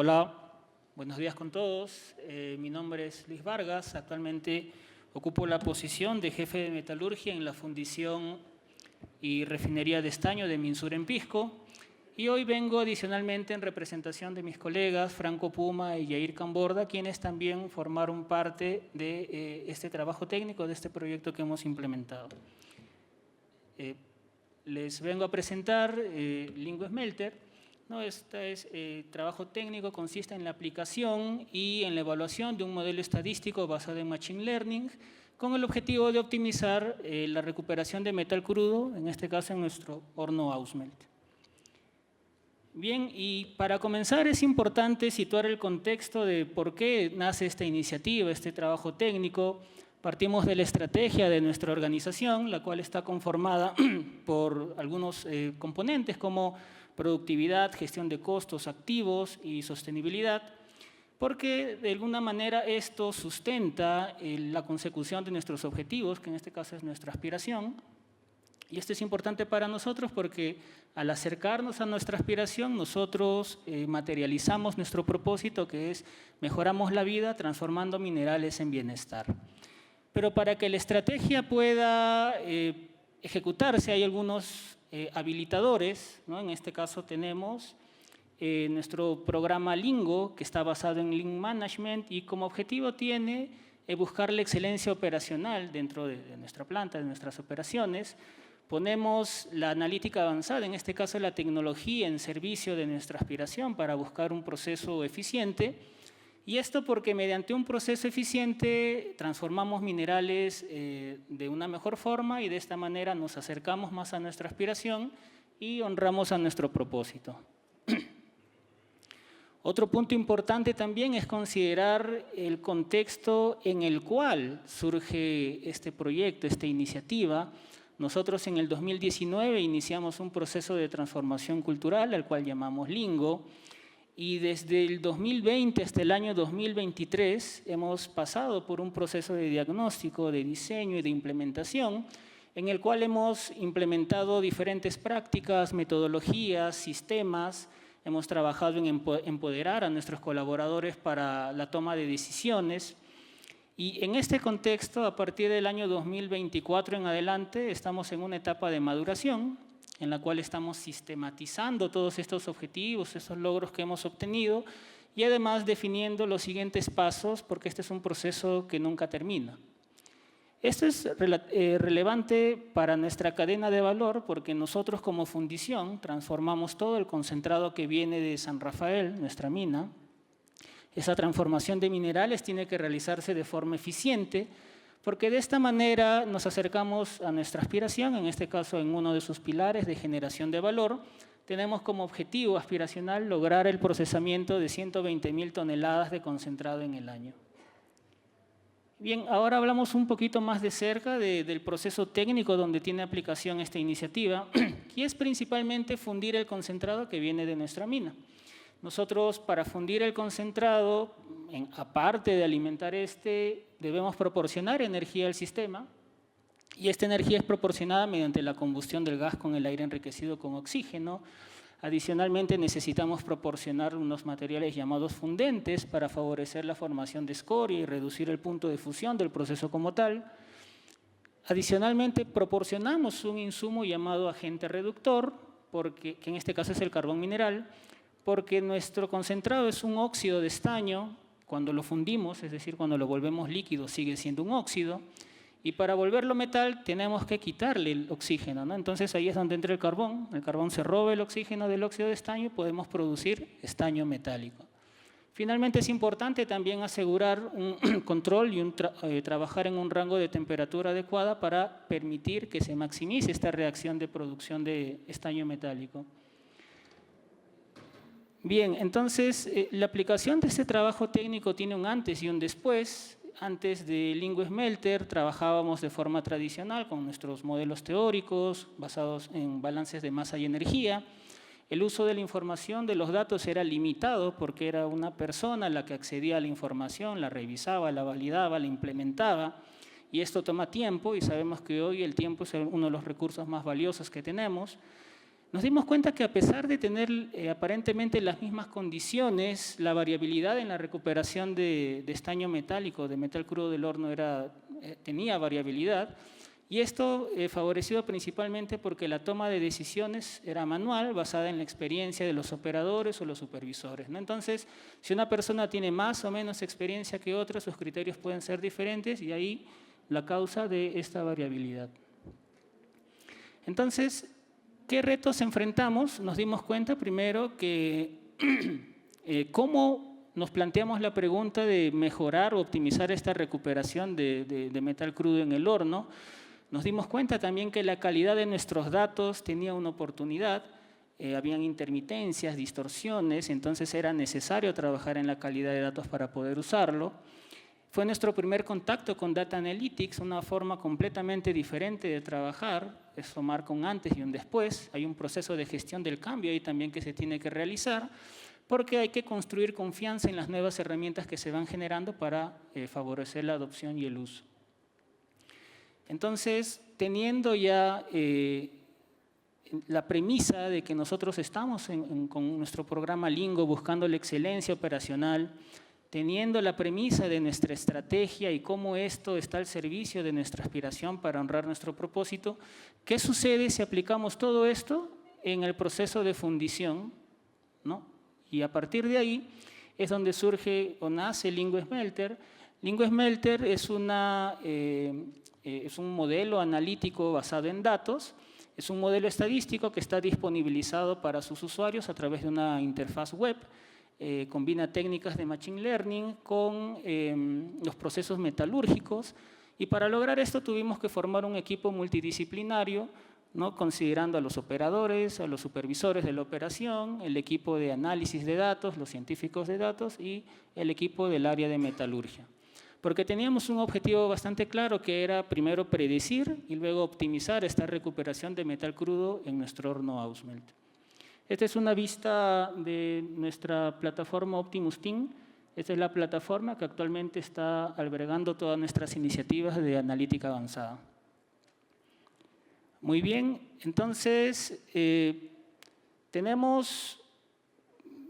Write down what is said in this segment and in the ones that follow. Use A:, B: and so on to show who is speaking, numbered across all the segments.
A: Hola, buenos días con todos. Mi nombre es Luis Vargas. Actualmente ocupo la posición de jefe de metalurgia en la fundición y refinería de estaño de Minsur en Pisco. Y hoy vengo adicionalmente en representación de mis colegas Franco Puma y Yair Camborda, quienes también formaron parte de este trabajo técnico, de este proyecto que hemos implementado. Les vengo a presentar Lingo Smelter. No, este trabajo técnico consiste en la aplicación y en la evaluación de un modelo estadístico basado en Machine Learning con el objetivo de optimizar la recuperación de metal crudo, en este caso en nuestro horno Ausmelt. Bien, y para comenzar es importante situar el contexto de por qué nace esta iniciativa, este trabajo técnico. Partimos de la estrategia de nuestra organización, la cual está conformada por algunos componentes como productividad, gestión de costos activos y sostenibilidad, porque de alguna manera esto sustenta la consecución de nuestros objetivos, que en este caso es nuestra aspiración. Y esto es importante para nosotros porque al acercarnos a nuestra aspiración, nosotros materializamos nuestro propósito, que es mejoramos la vida transformando minerales en bienestar. Pero para que la estrategia pueda ejecutarse hay algunos habilitadores, ¿no? En este caso tenemos nuestro programa Lingo, que está basado en Lean Management y como objetivo tiene buscar la excelencia operacional dentro de nuestra planta, de nuestras operaciones. Ponemos la analítica avanzada, en este caso la tecnología en servicio de nuestra aspiración para buscar un proceso eficiente. Y esto porque mediante un proceso eficiente transformamos minerales de una mejor forma y de esta manera nos acercamos más a nuestra aspiración y honramos a nuestro propósito. Otro punto importante también es considerar el contexto en el cual surge este proyecto, esta iniciativa. Nosotros en el 2019 iniciamos un proceso de transformación cultural al cual llamamos Lingo. Y desde el 2020 hasta el año 2023 hemos pasado por un proceso de diagnóstico, de diseño y de implementación en el cual hemos implementado diferentes prácticas, metodologías, sistemas. Hemos trabajado en empoderar a nuestros colaboradores para la toma de decisiones. Y en este contexto, a partir del año 2024 en adelante, estamos en una etapa de maduración, en la cual estamos sistematizando todos estos objetivos, estos logros que hemos obtenido y además definiendo los siguientes pasos porque este es un proceso que nunca termina. Esto es relevante para nuestra cadena de valor porque nosotros como fundición transformamos todo el concentrado que viene de San Rafael, nuestra mina. Esa transformación de minerales tiene que realizarse de forma eficiente porque de esta manera nos acercamos a nuestra aspiración, en este caso en uno de sus pilares de generación de valor. Tenemos como objetivo aspiracional lograr el procesamiento de 120.000 toneladas de concentrado en el año. Bien, ahora hablamos un poquito más de cerca del proceso técnico donde tiene aplicación esta iniciativa, y es principalmente fundir el concentrado que viene de nuestra mina. Nosotros, para fundir el concentrado, aparte de alimentar debemos proporcionar energía al sistema y esta energía es proporcionada mediante la combustión del gas con el aire enriquecido con oxígeno. Adicionalmente, necesitamos proporcionar unos materiales llamados fundentes para favorecer la formación de escoria y reducir el punto de fusión del proceso como tal. Adicionalmente, proporcionamos un insumo llamado agente reductor, que en este caso es el carbón mineral, porque nuestro concentrado es un óxido de estaño. Cuando lo fundimos, es decir, cuando lo volvemos líquido, sigue siendo un óxido. Y para volverlo metal tenemos que quitarle el oxígeno, ¿no? Entonces ahí es donde entra el carbón. El carbón se roba el oxígeno del óxido de estaño y podemos producir estaño metálico. Finalmente es importante también asegurar un control y trabajar en un rango de temperatura adecuada para permitir que se maximice esta reacción de producción de estaño metálico. Bien, entonces la aplicación de este trabajo técnico tiene un antes y un después. Antes de Lingo Smelter trabajábamos de forma tradicional con nuestros modelos teóricos basados en balances de masa y energía. El uso de la información, de los datos, era limitado porque era una persona la que accedía a la información, la revisaba, la validaba, la implementaba. Y esto toma tiempo y sabemos que hoy el tiempo es uno de los recursos más valiosos que tenemos. nos dimos cuenta que a pesar de tener aparentemente las mismas condiciones, la variabilidad en la recuperación de estaño metálico, de metal crudo del horno, tenía variabilidad. Y esto favorecido principalmente porque la toma de decisiones era manual, basada en la experiencia de los operadores o los supervisores, ¿no? Entonces, si una persona tiene más o menos experiencia que otra, sus criterios pueden ser diferentes y ahí la causa de esta variabilidad. Entonces, ¿qué retos enfrentamos? Nos dimos cuenta primero que cómo nos planteamos la pregunta de mejorar o optimizar esta recuperación de metal crudo en el horno. Nos dimos cuenta también que la calidad de nuestros datos tenía una oportunidad, habían intermitencias, distorsiones, entonces era necesario trabajar en la calidad de datos para poder usarlo. Fue nuestro primer contacto con Data Analytics, una forma completamente diferente de trabajar, es tomar un antes y un después. Hay un proceso de gestión del cambio ahí también que se tiene que realizar, porque hay que construir confianza en las nuevas herramientas que se van generando para favorecer la adopción y el uso. Entonces, teniendo ya la premisa de que nosotros estamos con nuestro programa Lingo buscando la excelencia operacional, teniendo la premisa de nuestra estrategia y cómo esto está al servicio de nuestra aspiración para honrar nuestro propósito, ¿qué sucede si aplicamos todo esto en el proceso de fundición, ¿no? Y a partir de ahí es donde surge o nace Lingo Smelter. Lingo Smelter es un modelo analítico basado en datos, es un modelo estadístico que está disponibilizado para sus usuarios a través de una interfaz web. Combina técnicas de Machine Learning con los procesos metalúrgicos y para lograr esto tuvimos que formar un equipo multidisciplinario, ¿no? Considerando a los operadores, a los supervisores de la operación, el equipo de análisis de datos, los científicos de datos y el equipo del área de metalurgia. Porque teníamos un objetivo bastante claro que era primero predecir y luego optimizar esta recuperación de metal crudo en nuestro horno Ausmelt. Esta es una vista de nuestra plataforma Optimus Team. Esta es la plataforma que actualmente está albergando todas nuestras iniciativas de analítica avanzada. Muy bien, entonces tenemos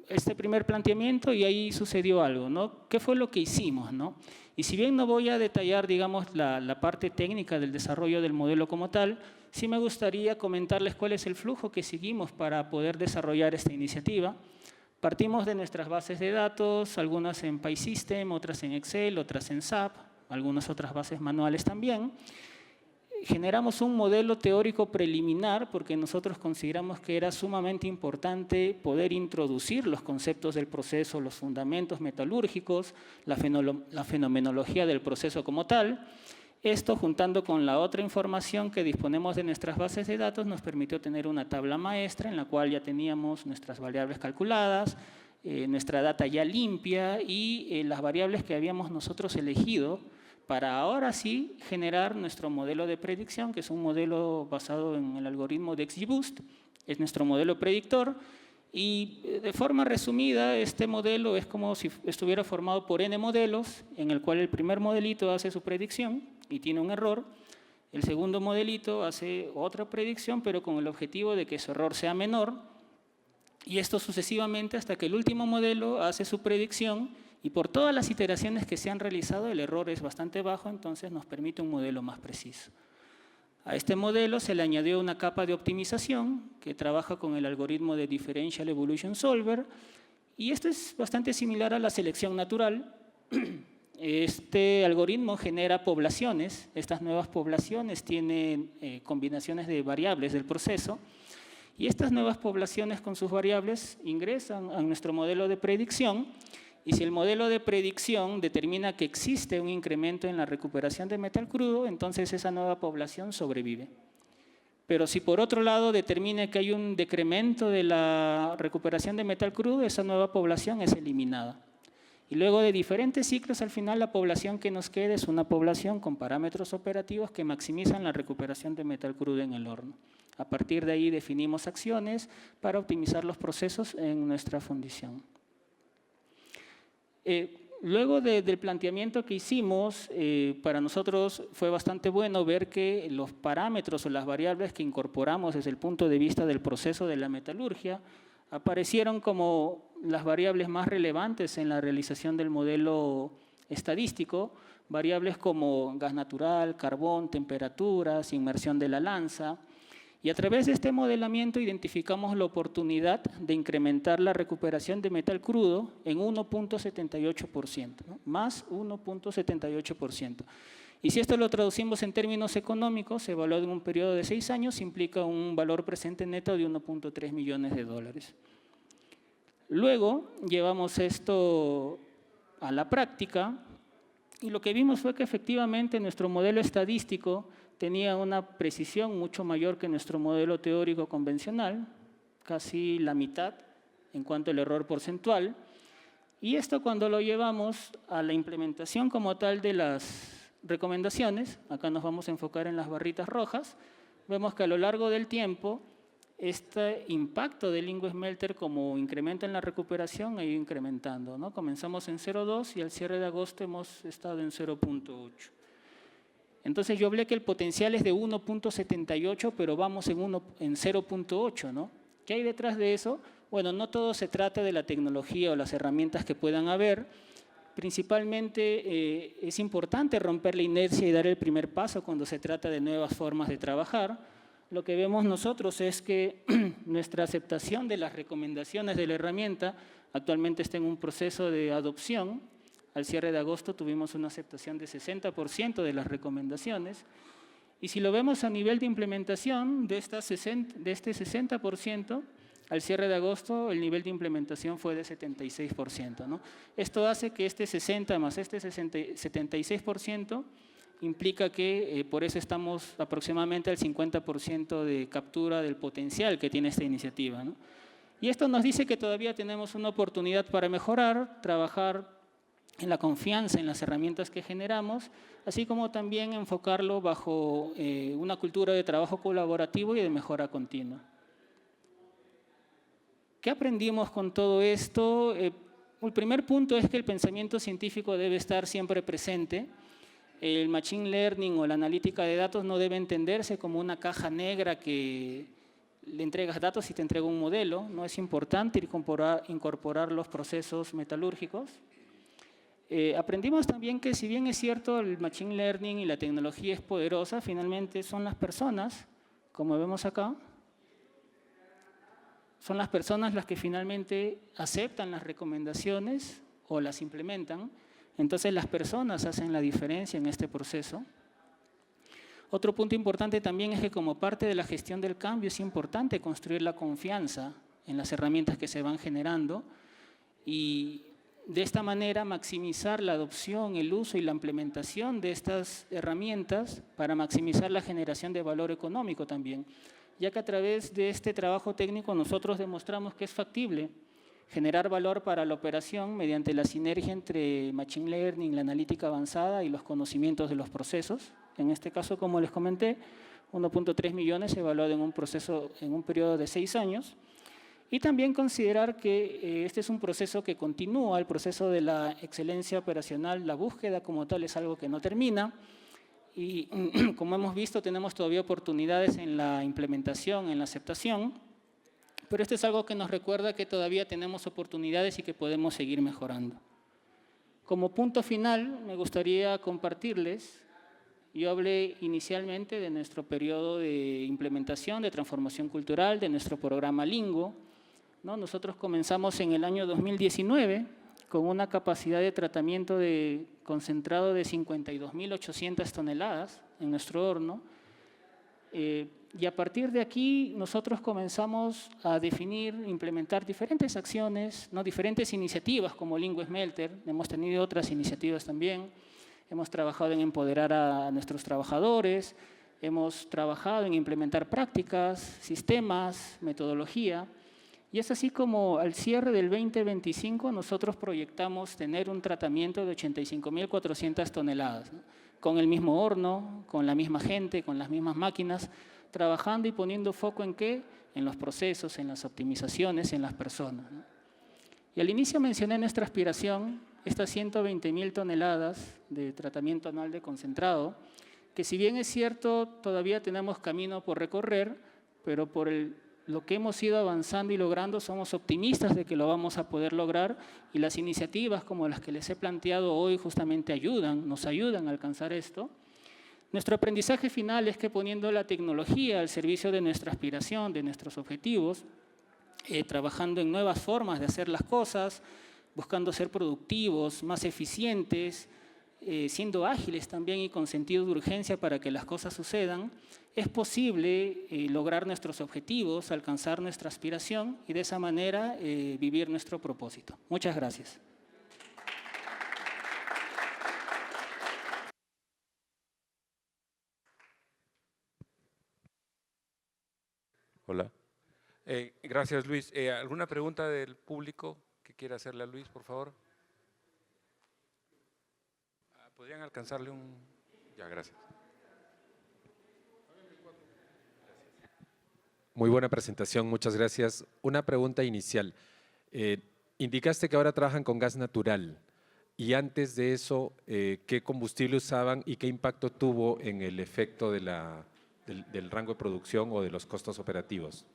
A: este primer planteamiento y ahí sucedió algo, ¿no? ¿Qué fue lo que hicimos, no? Y si bien no voy a detallar, digamos, la parte técnica del desarrollo del modelo como tal, sí me gustaría comentarles cuál es el flujo que seguimos para poder desarrollar esta iniciativa. Partimos de nuestras bases de datos, algunas en PySystem, otras en Excel, otras en SAP, algunas otras bases manuales también. Generamos un modelo teórico preliminar porque nosotros consideramos que era sumamente importante poder introducir los conceptos del proceso, los fundamentos metalúrgicos, la fenomenología del proceso como tal. Esto, juntando con la otra información que disponemos de nuestras bases de datos, nos permitió tener una tabla maestra en la cual ya teníamos nuestras variables calculadas, nuestra data ya limpia y las variables que habíamos nosotros elegido para ahora sí generar nuestro modelo de predicción, que es un modelo basado en el algoritmo de XGBoost, es nuestro modelo predictor. Y de forma resumida, este modelo es como si estuviera formado por n modelos, en el cual el primer modelito hace su predicción y tiene un error. El segundo modelito hace otra predicción, pero con el objetivo de que su error sea menor. Y esto sucesivamente hasta que el último modelo hace su predicción y por todas las iteraciones que se han realizado el error es bastante bajo, entonces nos permite un modelo más preciso. A este modelo se le añadió una capa de optimización que trabaja con el algoritmo de Differential Evolution Solver y esto es bastante similar a la selección natural. Este algoritmo genera poblaciones, estas nuevas poblaciones tienen combinaciones de variables del proceso y estas nuevas poblaciones con sus variables ingresan a nuestro modelo de predicción y si el modelo de predicción determina que existe un incremento en la recuperación de metal crudo, entonces esa nueva población sobrevive. Pero si por otro lado determina que hay un decremento de la recuperación de metal crudo, esa nueva población es eliminada. Y luego de diferentes ciclos, al final la población que nos queda es una población con parámetros operativos que maximizan la recuperación de metal crudo en el horno. A partir de ahí definimos acciones para optimizar los procesos en nuestra fundición. Luego del planteamiento que hicimos, para nosotros fue bastante bueno ver que los parámetros o las variables que incorporamos desde el punto de vista del proceso de la metalurgia aparecieron como las variables más relevantes en la realización del modelo estadístico, variables como gas natural, carbón, temperaturas, inmersión de la lanza. Y a través de este modelamiento identificamos la oportunidad de incrementar la recuperación de metal crudo en 1.78%, ¿no? Más 1.78%. Y si esto lo traducimos en términos económicos, evaluado en un periodo de 6 años, implica un valor presente neto de 1.3 millones de dólares. Luego llevamos esto a la práctica y lo que vimos fue que efectivamente nuestro modelo estadístico tenía una precisión mucho mayor que nuestro modelo teórico convencional, casi la mitad en cuanto al error porcentual. Y esto cuando lo llevamos a la implementación como tal de las recomendaciones, acá nos vamos a enfocar en las barritas rojas, vemos que a lo largo del tiempo este impacto del Lingo Smelter como incremento en la recuperación ha ido incrementando, ¿no? Comenzamos en 0.2 y al cierre de agosto hemos estado en 0.8. Entonces yo hablé que el potencial es de 1.78, pero vamos en 0.8, ¿no? ¿Qué hay detrás de eso? Bueno, no todo se trata de la tecnología o las herramientas que puedan haber. Principalmente es importante romper la inercia y dar el primer paso cuando se trata de nuevas formas de trabajar. Lo que vemos nosotros es que nuestra aceptación de las recomendaciones de la herramienta actualmente está en un proceso de adopción. Al cierre de agosto tuvimos una aceptación de 60% de las recomendaciones. Y si lo vemos a nivel de implementación de este 60%, al cierre de agosto el nivel de implementación fue de 76%, ¿no? Esto hace que este 60 más este 76% implica que por eso estamos aproximadamente al 50% de captura del potencial que tiene esta iniciativa, ¿no? Y esto nos dice que todavía tenemos una oportunidad para mejorar, trabajar en la confianza en las herramientas que generamos, así como también enfocarlo bajo una cultura de trabajo colaborativo y de mejora continua. ¿Qué aprendimos con todo esto? El primer punto es que el pensamiento científico debe estar siempre presente. El machine learning o la analítica de datos no debe entenderse como una caja negra que le entregas datos y te entrega un modelo. No es importante incorporar los procesos metalúrgicos. Aprendimos también que si bien es cierto el machine learning y la tecnología es poderosa, finalmente son las personas, como vemos acá, son las personas las que finalmente aceptan las recomendaciones o las implementan. Entonces las personas hacen la diferencia en este proceso. Otro punto importante también es que como parte de la gestión del cambio es importante construir la confianza en las herramientas que se van generando y de esta manera maximizar la adopción, el uso y la implementación de estas herramientas para maximizar la generación de valor económico también, ya que a través de este trabajo técnico nosotros demostramos que es factible generar valor para la operación mediante la sinergia entre Machine Learning, la analítica avanzada y los conocimientos de los procesos. En este caso, como les comenté, 1.3 millones evaluado en un proceso, en un periodo de 6 años. Y también considerar que este es un proceso que continúa, el proceso de la excelencia operacional, la búsqueda como tal es algo que no termina. Y como hemos visto, tenemos todavía oportunidades en la implementación, en la aceptación, pero esto es algo que nos recuerda que todavía tenemos oportunidades y que podemos seguir mejorando. Como punto final, me gustaría compartirles, yo hablé inicialmente de nuestro periodo de implementación, de transformación cultural, de nuestro programa Lingo, ¿no? Nosotros comenzamos en el año 2019 con una capacidad de tratamiento de concentrado de 52.800 toneladas en nuestro horno. Y a partir de aquí nosotros comenzamos a definir, implementar diferentes acciones, ¿no? Diferentes iniciativas como Lingo Smelter, hemos tenido otras iniciativas también, hemos trabajado en empoderar a nuestros trabajadores, hemos trabajado en implementar prácticas, sistemas, metodología, y es así como al cierre del 2025 nosotros proyectamos tener un tratamiento de 85.400 toneladas, ¿no? Con el mismo horno, con la misma gente, con las mismas máquinas, trabajando y poniendo foco en qué, en los procesos, en las optimizaciones, en las personas, ¿no? Y al inicio mencioné nuestra aspiración, estas 120.000 toneladas de tratamiento anual de concentrado, que si bien es cierto, todavía tenemos camino por recorrer, pero por lo que hemos ido avanzando y logrando, somos optimistas de que lo vamos a poder lograr, y las iniciativas como las que les he planteado hoy justamente nos ayudan a alcanzar esto. Nuestro aprendizaje final es que poniendo la tecnología al servicio de nuestra aspiración, de nuestros objetivos, trabajando en nuevas formas de hacer las cosas, buscando ser productivos, más eficientes, siendo ágiles también y con sentido de urgencia para que las cosas sucedan, es posible lograr nuestros objetivos, alcanzar nuestra aspiración y de esa manera vivir nuestro propósito. Muchas gracias.
B: Hola. Gracias, Luis. ¿Alguna pregunta del público que quiera hacerle a Luis, por favor? ¿Podrían alcanzarle un...? Ya, gracias.
C: Muy buena presentación, muchas gracias. Una pregunta inicial. Indicaste que ahora trabajan con gas natural y antes de eso, ¿qué combustible usaban y qué impacto tuvo en el efecto del rango de producción o de los costos operativos?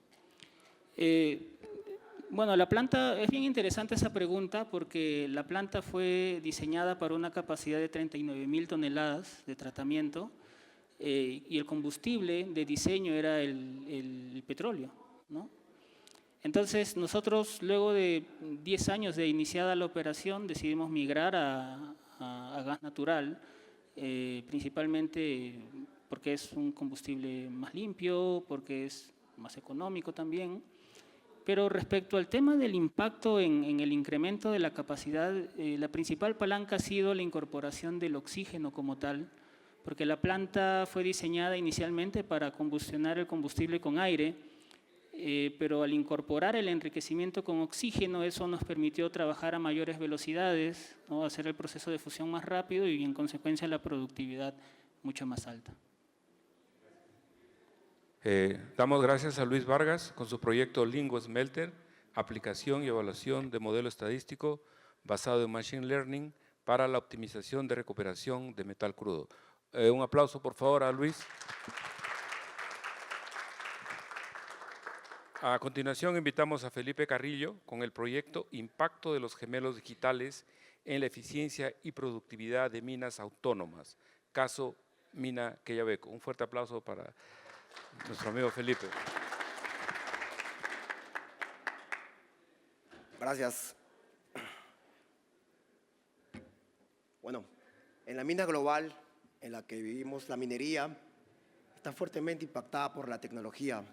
A: Bueno, la planta, es bien interesante esa pregunta porque la planta fue diseñada para una capacidad de 39.000 toneladas de tratamiento y el combustible de diseño era el petróleo, ¿no? Entonces, nosotros luego de 10 años de iniciada la operación decidimos migrar a gas natural, principalmente porque es un combustible más limpio, porque es más económico también. Pero respecto al tema del impacto en el incremento de la capacidad, la principal palanca ha sido la incorporación del oxígeno como tal, porque la planta fue diseñada inicialmente para combustionar el combustible con aire, pero al incorporar el enriquecimiento con oxígeno, eso nos permitió trabajar a mayores velocidades, ¿no? Hacer el proceso de fusión más rápido y en consecuencia la productividad mucho más alta.
B: Damos gracias a Luis Vargas con su proyecto Lingo Smelter, aplicación y evaluación de modelo estadístico basado en Machine Learning para la optimización de recuperación de metal crudo. Un aplauso, por favor, a Luis. A continuación, invitamos a Felipe Carrillo con el proyecto Impacto de los gemelos digitales en la eficiencia y productividad de minas autónomas, caso Mina Quellaveco. Un fuerte aplauso para nuestro amigo Felipe.
D: Gracias. Bueno, en la mina global en la que vivimos, la minería está fuertemente impactada por la tecnología,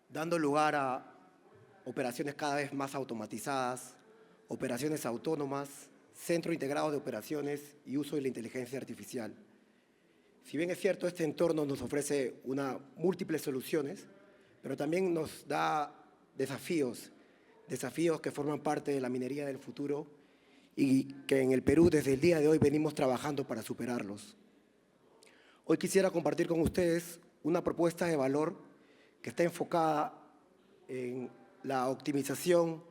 D: dando lugar a operaciones cada vez más automatizadas, operaciones autónomas, centro integrado de operaciones y uso de la inteligencia artificial. Si bien es cierto, este entorno nos ofrece múltiples soluciones, pero también nos da desafíos que forman parte de la minería del futuro y que en el Perú desde el día de hoy venimos trabajando para superarlos. Hoy quisiera compartir con ustedes una propuesta de valor que está enfocada en la optimización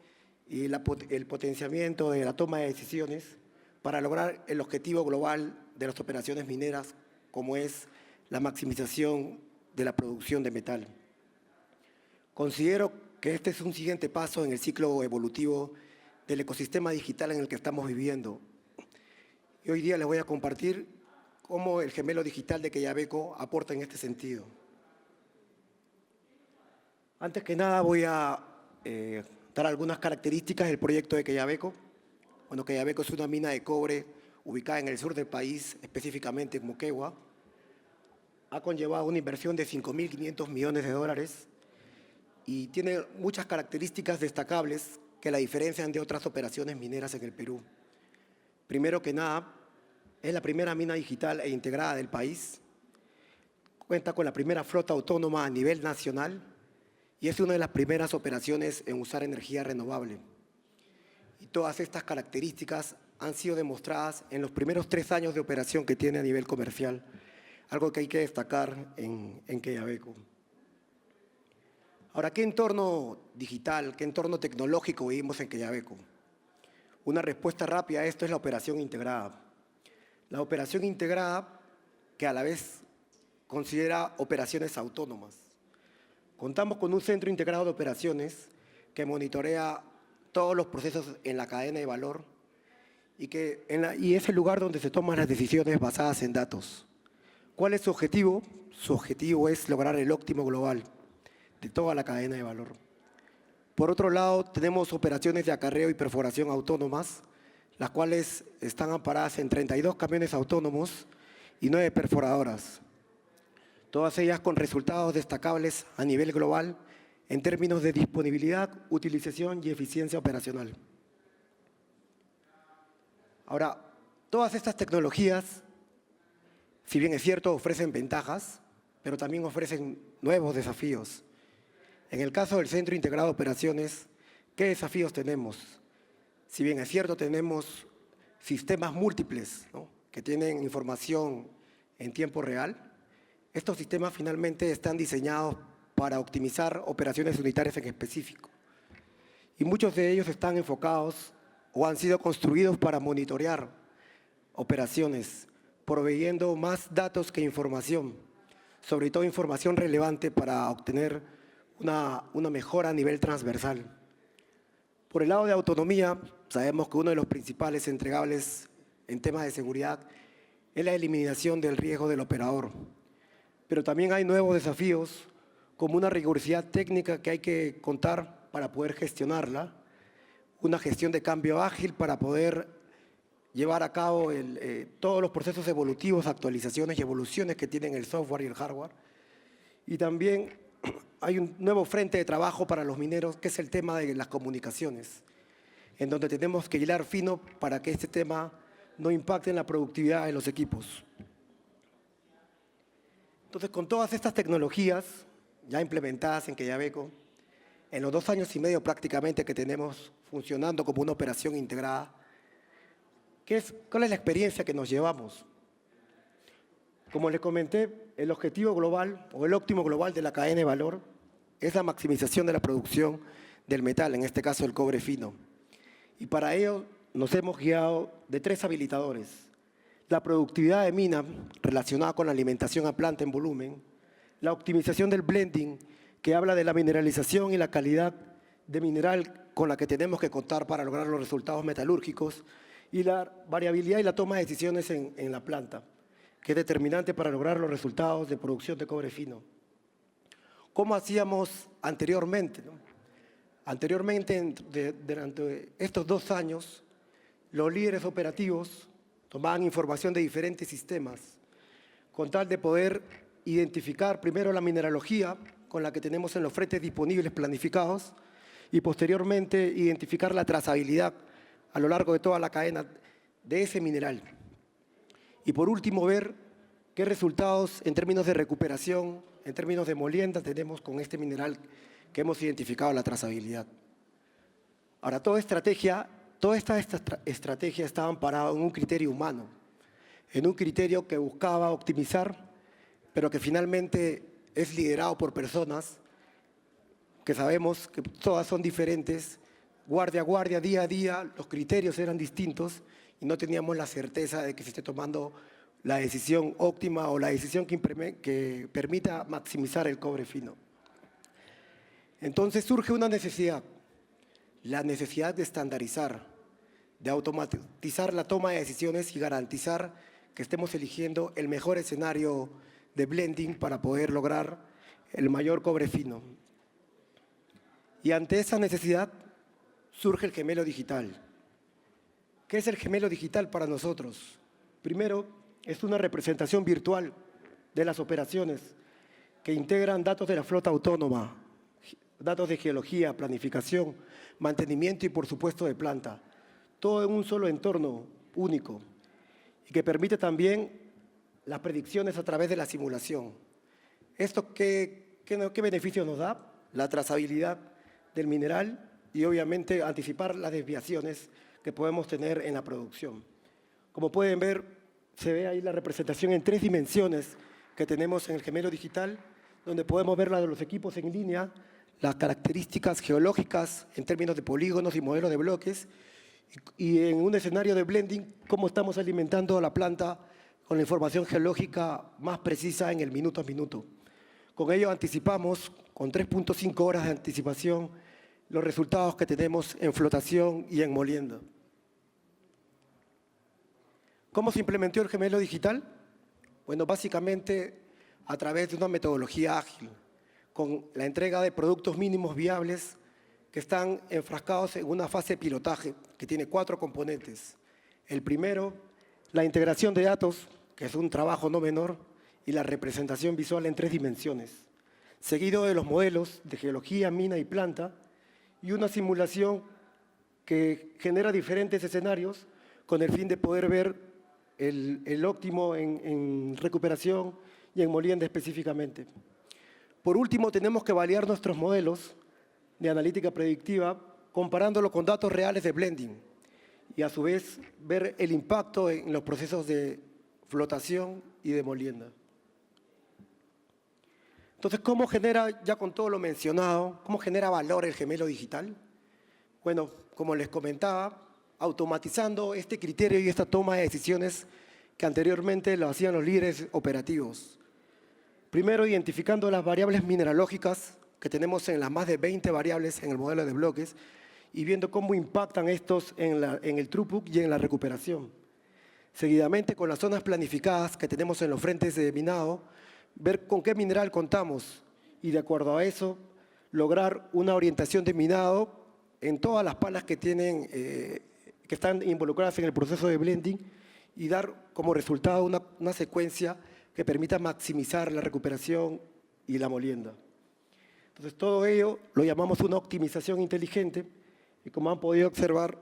D: y el potenciamiento de la toma de decisiones para lograr el objetivo global de las operaciones mineras, como es la maximización de la producción de metal. Considero que este es un siguiente paso en el ciclo evolutivo del ecosistema digital en el que estamos viviendo. Y hoy día les voy a compartir cómo el gemelo digital de Quellaveco aporta en este sentido. Antes que nada voy a dar algunas características del proyecto de Quellaveco. Bueno, Quellaveco es una mina de cobre ubicada en el sur del país, específicamente en Moquegua. Ha conllevado una inversión de 5.500 millones de dólares y tiene muchas características destacables que la diferencian de otras operaciones mineras en el Perú. Primero que nada, es la primera mina digital e integrada del país. Cuenta con la primera flota autónoma a nivel nacional y es una de las primeras operaciones en usar energía renovable. Y todas estas características han sido demostradas en los primeros 3 años de operación que tiene a nivel comercial, algo que hay que destacar en Quellaveco. Ahora, ¿qué entorno digital, qué entorno tecnológico vivimos en Quellaveco? Una respuesta rápida a esto es la operación integrada. La operación integrada, que a la vez considera operaciones autónomas. Contamos con un centro integrado de operaciones que monitorea todos los procesos en la cadena de valor y es el lugar donde se toman las decisiones basadas en datos. ¿Cuál es su objetivo? Su objetivo es lograr el óptimo global de toda la cadena de valor. Por otro lado, tenemos operaciones de acarreo y perforación autónomas, las cuales están amparadas en 32 camiones autónomos y 9 perforadoras. Todas ellas con resultados destacables a nivel global en términos de disponibilidad, utilización y eficiencia operacional. Ahora, todas estas tecnologías, si bien es cierto, ofrecen ventajas, pero también ofrecen nuevos desafíos. En el caso del Centro Integrado de Operaciones, ¿qué desafíos tenemos? Si bien es cierto, tenemos sistemas múltiples, ¿no?, que tienen información en tiempo real. Estos sistemas finalmente están diseñados para optimizar operaciones unitarias en específico. Y muchos de ellos están enfocados o han sido construidos para monitorear operaciones, proveyendo más datos que información, sobre todo información relevante para obtener una mejora a nivel transversal. Por el lado de autonomía, sabemos que uno de los principales entregables en temas de seguridad es la eliminación del riesgo del operador. Pero también hay nuevos desafíos, como una rigurosidad técnica que hay que contar para poder gestionarla, una gestión de cambio ágil para poder llevar a cabo todos los procesos evolutivos, actualizaciones y evoluciones que tienen el software y el hardware. Y también hay un nuevo frente de trabajo para los mineros, que es el tema de las comunicaciones, en donde tenemos que hilar fino para que este tema no impacte en la productividad de los equipos. Entonces, con todas estas tecnologías ya implementadas en Quellaveco, en los 2 años y medio prácticamente que tenemos funcionando como una operación integrada, ¿cuál es la experiencia que nos llevamos? Como les comenté, el objetivo global o el óptimo global de la cadena de valor es la maximización de la producción del metal, en este caso el cobre fino. Y para ello nos hemos guiado de 3 habilitadores. La productividad de mina relacionada con la alimentación a planta en volumen, la optimización del blending, que habla de la mineralización y la calidad de mineral con la que tenemos que contar para lograr los resultados metalúrgicos, y la variabilidad y la toma de decisiones en la planta, que es determinante para lograr los resultados de producción de cobre fino. ¿Cómo hacíamos anteriormente, ¿no? Anteriormente, durante estos 2 años, los líderes operativos tomaban información de diferentes sistemas, con tal de poder identificar primero la mineralogía con la que tenemos en los frentes disponibles planificados y posteriormente identificar la trazabilidad a lo largo de toda la cadena de ese mineral. Y por último, ver qué resultados en términos de recuperación, en términos de molienda tenemos con este mineral que hemos identificado la trazabilidad. Ahora, toda esta estrategia estaba amparada en un criterio humano, en un criterio que buscaba optimizar, pero que finalmente es liderado por personas que sabemos que todas son diferentes, guardia a guardia, día a día, los criterios eran distintos y no teníamos la certeza de que se esté tomando la decisión óptima o la decisión que permita maximizar el cobre fino. Entonces surge una necesidad, la necesidad de estandarizar, de automatizar la toma de decisiones y garantizar que estemos eligiendo el mejor escenario de blending para poder lograr el mayor cobre fino. Y ante esa necesidad surge el gemelo digital. ¿Qué es el gemelo digital para nosotros? Primero, es una representación virtual de las operaciones que integran datos de la flota autónoma, datos de geología, planificación, mantenimiento y por supuesto de planta. Todo en un solo entorno único y que permite también las predicciones a través de la simulación. ¿Esto qué beneficio nos da? La trazabilidad del mineral y obviamente anticipar las desviaciones que podemos tener en la producción. Como pueden ver, se ve ahí la representación en 3 dimensiones que tenemos en el gemelo digital, donde podemos ver la de los equipos en línea, las características geológicas en términos de polígonos y modelos de bloques, y en un escenario de blending, cómo estamos alimentando a la planta con la información geológica más precisa en el minuto a minuto. Con ello anticipamos, con 3.5 horas de anticipación, los resultados que tenemos en flotación y en molienda. ¿Cómo se implementó el gemelo digital? Bueno, básicamente a través de una metodología ágil, con la entrega de productos mínimos viables que están enfrascados en una fase de pilotaje que tiene 4 componentes. El primero, la integración de datos, que es un trabajo no menor, y la representación visual en 3 dimensiones, seguido de los modelos de geología, mina y planta, y una simulación que genera diferentes escenarios con el fin de poder ver el óptimo en recuperación y en molienda específicamente. Por último, tenemos que validar nuestros modelos de analítica predictiva comparándolo con datos reales de blending y a su vez ver el impacto en los procesos de flotación y de molienda. Entonces, ¿cómo genera, ya con todo lo mencionado, cómo genera valor el gemelo digital? Bueno, como les comentaba, automatizando este criterio y esta toma de decisiones que anteriormente lo hacían los líderes operativos. Primero, identificando las variables mineralógicas que tenemos en las más de 20 variables en el modelo de bloques y viendo cómo impactan estos en el throughput y en la recuperación. Seguidamente, con las zonas planificadas que tenemos en los frentes de minado, ver con qué mineral contamos y de acuerdo a eso lograr una orientación de minado en todas las palas que tienen, que están involucradas en el proceso de blending y dar como resultado una secuencia que permita maximizar la recuperación y la molienda. Entonces todo ello lo llamamos una optimización inteligente y como han podido observar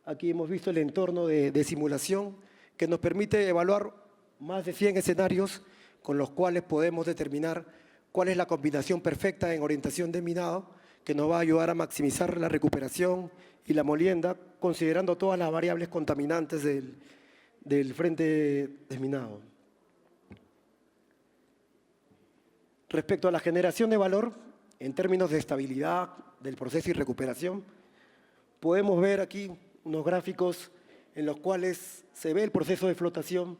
D: aquí hemos visto el entorno de simulación que nos permite evaluar más de 100 escenarios con los cuales podemos determinar cuál es la combinación perfecta en orientación de minado que nos va a ayudar a maximizar la recuperación y la molienda, considerando todas las variables contaminantes del frente de minado. Respecto a la generación de valor, en términos de estabilidad del proceso y recuperación, podemos ver aquí unos gráficos en los cuales se ve el proceso de flotación.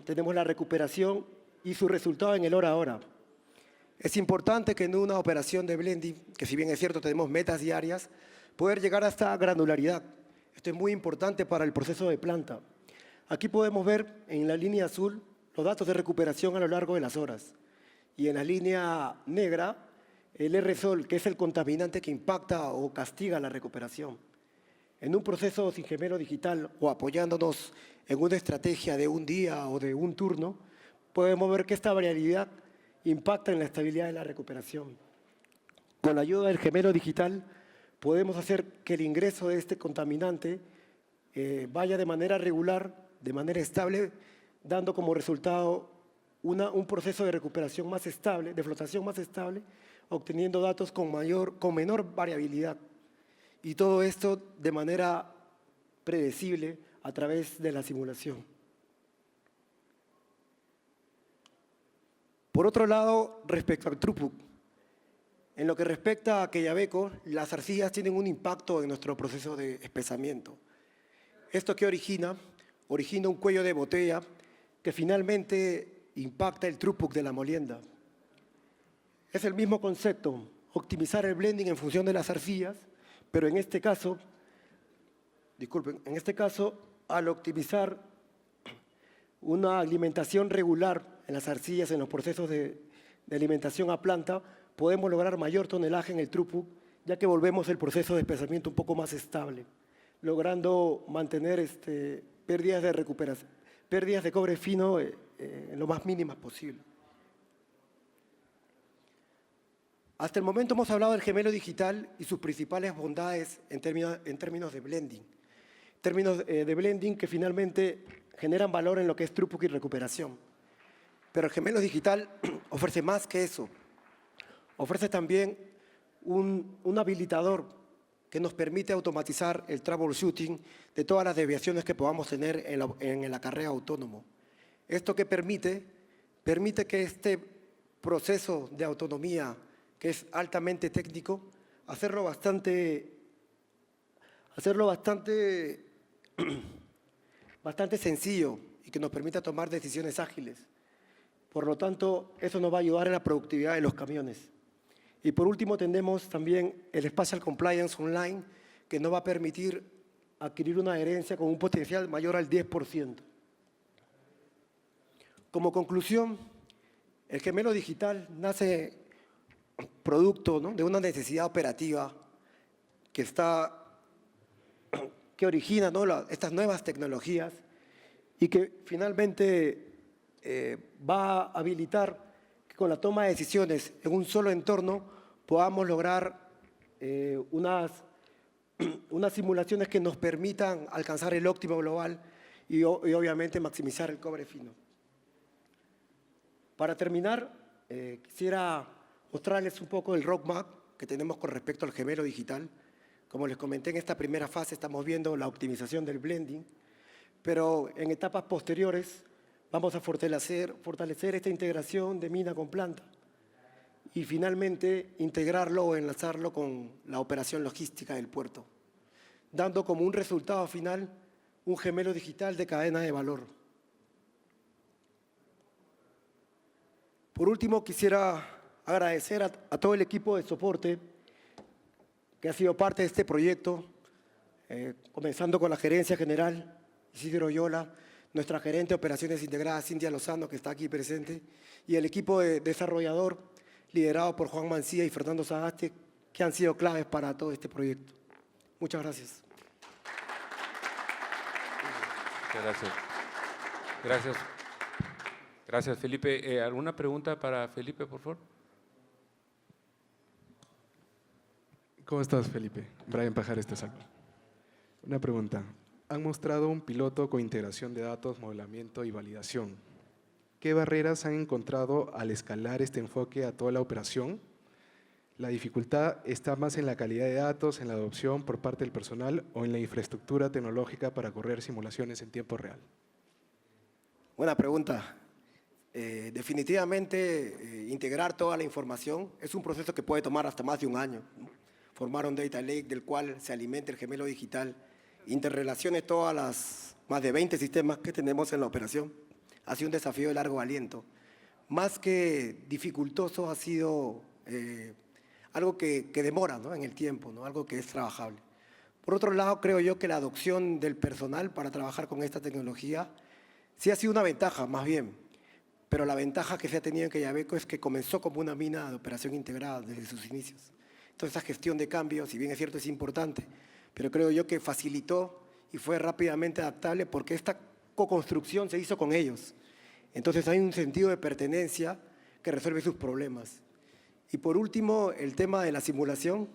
D: Tenemos la recuperación y su resultado en el hora a hora. Es importante que en una operación de blending, que si bien es cierto tenemos metas diarias, poder llegar a esta granularidad. Esto es muy importante para el proceso de planta. Aquí podemos ver en la línea azul los datos de recuperación a lo largo de las horas. Y en la línea negra, el R-Sol, que es el contaminante que impacta o castiga la recuperación. En un proceso sin gemelo digital o apoyándonos en una estrategia de un día o de un turno, podemos ver que esta variabilidad impacta en la estabilidad de la recuperación. Con la ayuda del gemelo digital podemos hacer que el ingreso de este contaminante vaya de manera regular, de manera estable, dando como resultado un proceso de recuperación más estable, de flotación más estable, obteniendo datos con menor variabilidad. Y todo esto de manera predecible a través de la simulación. Por otro lado, respecto al throughput, en lo que respecta a Quellaveco, las arcillas tienen un impacto en nuestro proceso de espesamiento. ¿Esto qué origina? Origina un cuello de botella que finalmente impacta el throughput de la molienda. Es el mismo concepto, optimizar el blending en función de las arcillas, pero en este caso, al optimizar una alimentación regular en las arcillas, en los procesos de alimentación a planta, podemos lograr mayor tonelaje en el throughput, ya que volvemos el proceso de espesamiento un poco más estable, logrando mantener pérdidas de recuperación, pérdidas de cobre fino en lo más mínimas posible. Hasta el momento hemos hablado del gemelo digital y sus principales bondades en términos de blending. Términos de blending que finalmente generan valor en lo que es throughput y recuperación. Pero el gemelo digital ofrece más que eso. Ofrece también un habilitador que nos permite automatizar el troubleshooting de todas las desviaciones que podamos tener en el acarreo autónomo. Esto que permite que este proceso de autonomía, que es altamente técnico, hacerlo bastante hacerlo bastante sencillo y que nos permita tomar decisiones ágiles. Por lo tanto, eso nos va a ayudar en la productividad de los camiones. Y por último, tenemos también el Spatial Compliance Online, que nos va a permitir adquirir una herencia con un potencial mayor al 10%. Como conclusión, el gemelo digital nace producto, ¿no?, de una necesidad operativa que origina, ¿no?, estas nuevas tecnologías y que finalmente va a habilitar que con la toma de decisiones en un solo entorno podamos lograr unas simulaciones que nos permitan alcanzar el óptimo global y obviamente maximizar el cobre fino. Para terminar, quisiera mostrarles un poco el roadmap que tenemos con respecto al gemelo digital. Como les comenté, en esta primera fase estamos viendo la optimización del blending, pero en etapas posteriores vamos a fortalecer esta integración de mina con planta y finalmente integrarlo o enlazarlo con la operación logística del puerto, dando como un resultado final un gemelo digital de cadena de valor. Por último, quisiera agradecer a todo el equipo de soporte que ha sido parte de este proyecto, comenzando con la gerencia general, Isidro Yola, nuestra gerente de operaciones integradas, Cintia Lozano, que está aquí presente, y el equipo de desarrollador, liderado por Juan Mancía y Fernando Sagaste, que han sido claves para todo este proyecto. Muchas gracias.
B: Muchas gracias. Gracias. Gracias, Felipe. ¿Alguna pregunta para Felipe, por favor?
E: ¿Cómo estás, Felipe? Brian Pajares te saluda. Una pregunta. Han mostrado un piloto con integración de datos, modelamiento y validación. ¿Qué barreras han encontrado al escalar este enfoque a toda la operación? ¿La dificultad está más en la calidad de datos, en la adopción por parte del personal o en la infraestructura tecnológica para correr simulaciones en tiempo real?
D: Buena pregunta. Definitivamente, integrar toda la información es un proceso que puede tomar hasta más de un año, ¿no? Formar un data lake del cual se alimente el gemelo digital, interrelacione todas las más de 20 sistemas que tenemos en la operación. Ha sido un desafío de largo aliento. Más que dificultoso, ha sido algo que demora, ¿no?, en el tiempo, ¿no?, algo que es trabajable. Por otro lado, creo yo que la adopción del personal para trabajar con esta tecnología sí ha sido una ventaja, más bien. Pero la ventaja que se ha tenido en Quellaveco es que comenzó como una mina de operación integrada desde sus inicios. Entonces, esa gestión de cambios, si bien es cierto, es importante, pero creo yo que facilitó y fue rápidamente adaptable porque esta co-construcción se hizo con ellos. Entonces, hay un sentido de pertenencia que resuelve sus problemas. Y por último, el tema de la simulación,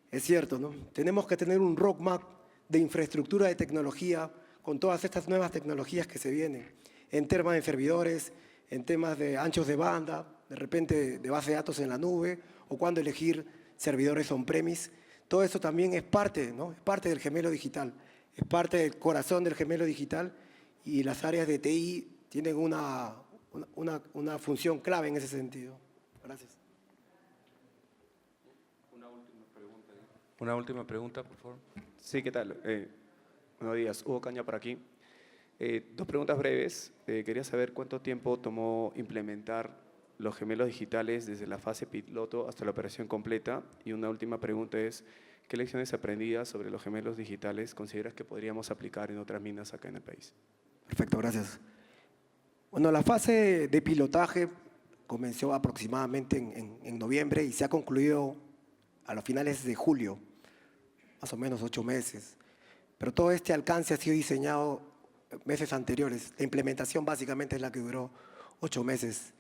D: es cierto, ¿no? Tenemos que tener un roadmap de infraestructura de tecnología con todas estas nuevas tecnologías que se vienen, en temas de servidores, en temas de anchos de banda, de repente de base de datos en la nube, o cuándo elegir servidores on-premise. Todo eso también es parte, ¿no?, es parte del gemelo digital, es parte del corazón del gemelo digital y las áreas de TI tienen una función clave en ese sentido. Gracias.
B: Una última pregunta, por favor.
F: Sí, ¿qué tal? Buenos días, Hugo Caña por aquí. Dos preguntas breves. Quería saber cuánto tiempo tomó implementar los gemelos digitales desde la fase piloto hasta la operación completa. Y una última pregunta es, ¿qué lecciones aprendidas sobre los gemelos digitales consideras que podríamos aplicar en otras minas acá en el país?
D: Perfecto, gracias. Bueno, la fase de pilotaje comenzó aproximadamente en noviembre y se ha concluido a los finales de julio, más o menos 8 meses. Pero todo este alcance ha sido diseñado meses anteriores. La implementación básicamente es la que duró 8 meses.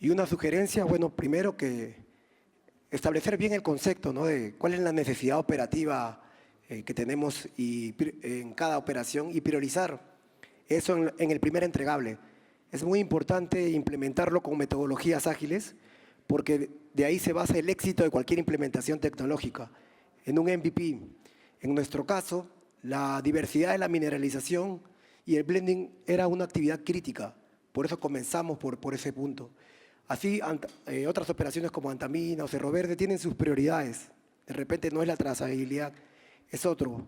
D: Y una sugerencia, bueno, primero que establecer bien el concepto, ¿no?, de cuál es la necesidad operativa que tenemos en cada operación y priorizar eso en el primer entregable. Es muy importante implementarlo con metodologías ágiles porque de ahí se basa el éxito de cualquier implementación tecnológica. En un MVP, en nuestro caso, la diversidad de la mineralización y el blending era una actividad crítica. Por eso comenzamos por ese punto. Así, otras operaciones como Antamina o Cerro Verde tienen sus prioridades. De repente no es la trazabilidad, es otro.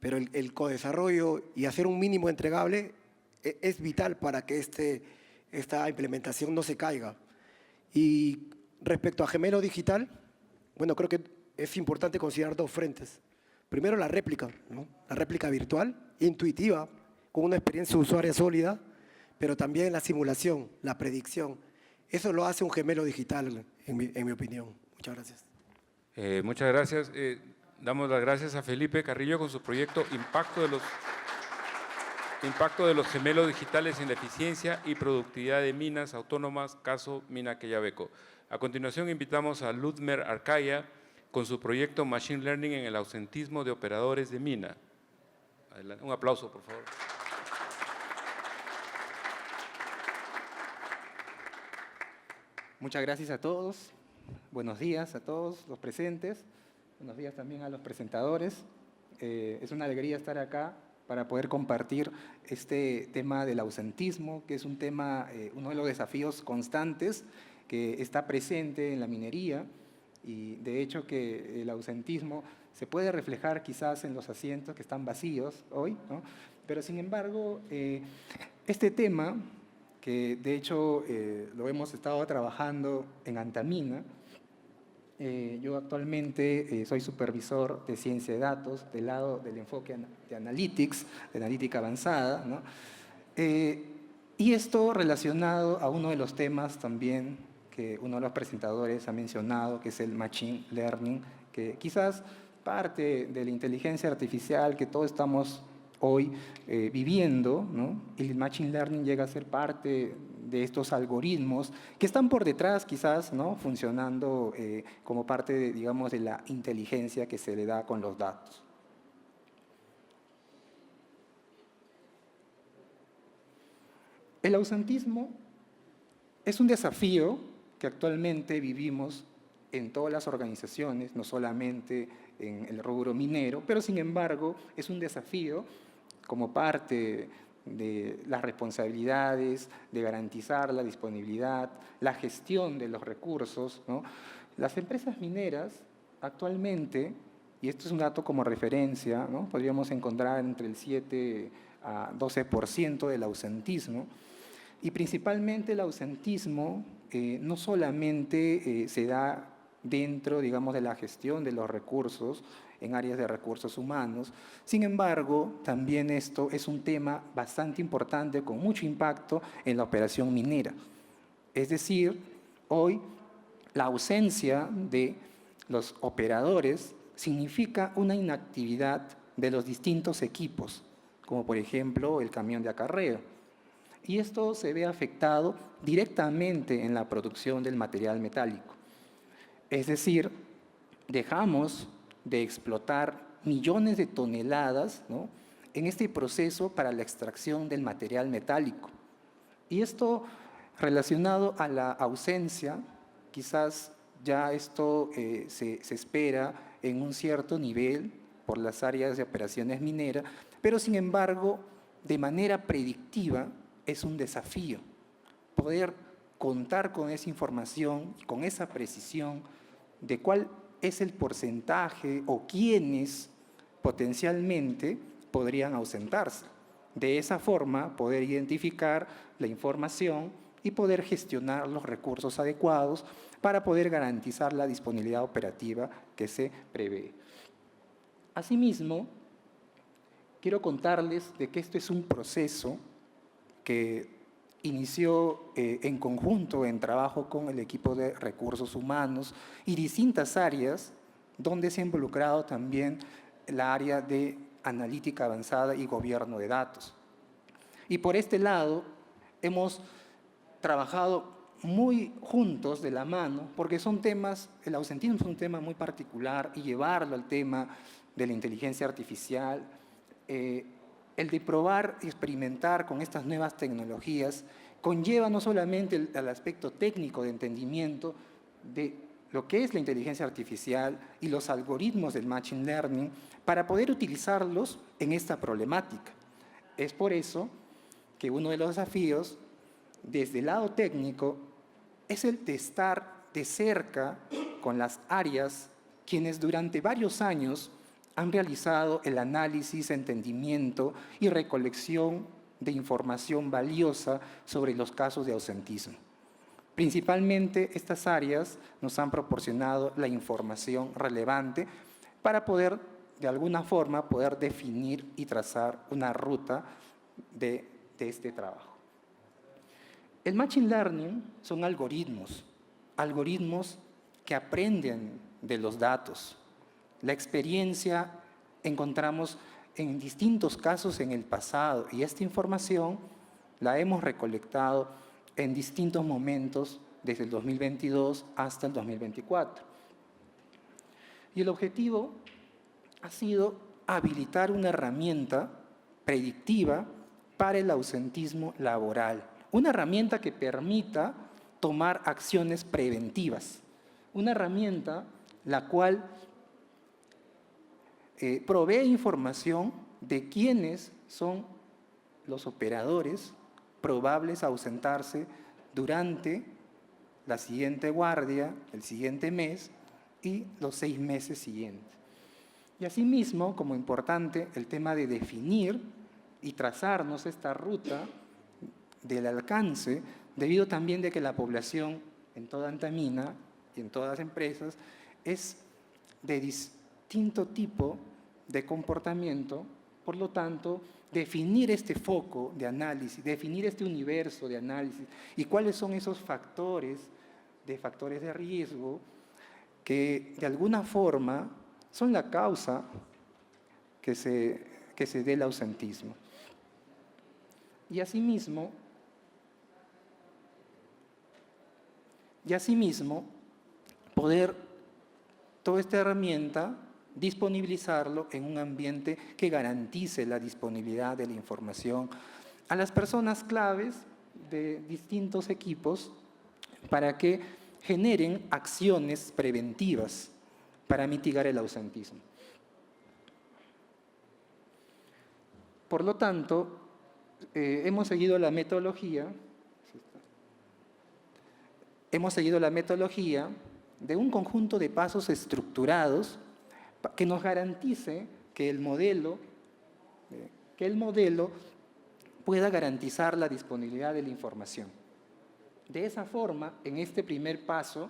D: pero el codesarrollo y hacer un mínimo entregable es vital para que esta implementación no se caiga. Y respecto a gemelo digital, bueno, creo que es importante considerar dos frentes. Primero, la réplica, ¿no? La réplica virtual, intuitiva, con una experiencia usuaria sólida, pero también la simulación, la predicción. Eso lo hace un gemelo digital, en mi opinión. Muchas gracias.
B: Muchas gracias. Damos las gracias a Felipe Carrillo con su proyecto Impacto de los gemelos digitales en la eficiencia y productividad de minas autónomas, caso Mina Quellaveco. A continuación invitamos a Ludmer Arcaya con su proyecto Machine Learning en el ausentismo de operadores de mina. Adelante. Un aplauso, por favor.
G: Muchas gracias a todos. Buenos días a todos los presentes. Buenos días también a los presentadores. Es una alegría estar acá para poder compartir este tema del ausentismo, que es un tema, uno de los desafíos constantes que está presente en la minería, y de hecho que el ausentismo se puede reflejar quizás en los asientos que están vacíos hoy, ¿no? Pero sin embargo, este tema, que de hecho lo hemos estado trabajando en Antamina. Yo actualmente soy supervisor de ciencia de datos del lado del enfoque de analytics, de analítica avanzada, ¿no? Y esto relacionado a uno de los temas también que uno de los presentadores ha mencionado, que es el Machine Learning, que quizás parte de la inteligencia artificial que todos estamos hoy viviendo, ¿no? El Machine Learning llega a ser parte de estos algoritmos que están por detrás quizás, ¿no? Funcionando como parte de, digamos, de la inteligencia que se le da con los datos. El ausentismo es un desafío que actualmente vivimos en todas las organizaciones, no solamente en el rubro minero, pero sin embargo es un desafío como parte de las responsabilidades, de garantizar la disponibilidad, la gestión de los recursos, ¿no? Las empresas mineras actualmente, y esto es un dato como referencia, ¿no? Podríamos encontrar entre el 7 a 12% del ausentismo, y principalmente el ausentismo no solamente se da dentro, digamos, de la gestión de los recursos, en áreas de recursos humanos. Sin embargo, también esto es un tema bastante importante, con mucho impacto en la operación minera. Es decir, hoy la ausencia de los operadores significa una inactividad de los distintos equipos, como por ejemplo el camión de acarreo. Y esto se ve afectado directamente en la producción del material metálico. Es decir, dejamos de explotar millones de toneladas, ¿no? En este proceso para la extracción del material metálico. Y esto relacionado a la ausencia, quizás ya esto se espera en un cierto nivel por las áreas de operaciones mineras, pero sin embargo, de manera predictiva, es un desafío poder contar con esa información, con esa precisión de cuál es el porcentaje o quiénes potencialmente podrían ausentarse. De esa forma, poder identificar la información y poder gestionar los recursos adecuados para poder garantizar la disponibilidad operativa que se prevé. Asimismo, quiero contarles de que esto es un proceso que inició en conjunto, en trabajo con el equipo de recursos humanos y distintas áreas, donde se ha involucrado también la área de analítica avanzada y gobierno de datos. Y por este lado, hemos trabajado muy juntos de la mano, porque son temas, el ausentismo es un tema muy particular, y llevarlo al tema de la inteligencia artificial, el de probar y experimentar con estas nuevas tecnologías conlleva no solamente el aspecto técnico de entendimiento de lo que es la inteligencia artificial y los algoritmos del Machine Learning para poder utilizarlos en esta problemática. Es por eso que uno de los desafíos desde el lado técnico es el de estar de cerca con las áreas quienes durante varios años han realizado el análisis, entendimiento y recolección de información valiosa sobre los casos de ausentismo. Principalmente estas áreas nos han proporcionado la información relevante para poder, de alguna forma, poder definir y trazar una ruta de este trabajo. El Machine Learning son algoritmos que aprenden de los datos. La experiencia encontramos en distintos casos en el pasado y esta información la hemos recolectado en distintos momentos desde el 2022 hasta el 2024. Y el objetivo ha sido habilitar una herramienta predictiva para el ausentismo laboral, una herramienta que permita tomar acciones preventivas, una herramienta la cual provee información de quiénes son los operadores probables a ausentarse durante la siguiente guardia, el siguiente mes y los 6 meses siguientes. Y asimismo, como importante, el tema de definir y trazarnos esta ruta del alcance, debido también de que la población en toda Antamina y en todas las empresas es de distinto tipo de comportamiento, por lo tanto, definir este foco de análisis, definir este universo de análisis y cuáles son esos factores de riesgo que de alguna forma son la causa que se dé el ausentismo. Y asimismo, poder toda esta herramienta disponibilizarlo en un ambiente que garantice la disponibilidad de la información a las personas claves de distintos equipos para que generen acciones preventivas para mitigar el ausentismo. Por lo tanto, hemos seguido la metodología de un conjunto de pasos estructurados que nos garantice que el modelo pueda garantizar la disponibilidad de la información. De esa forma, en este primer paso,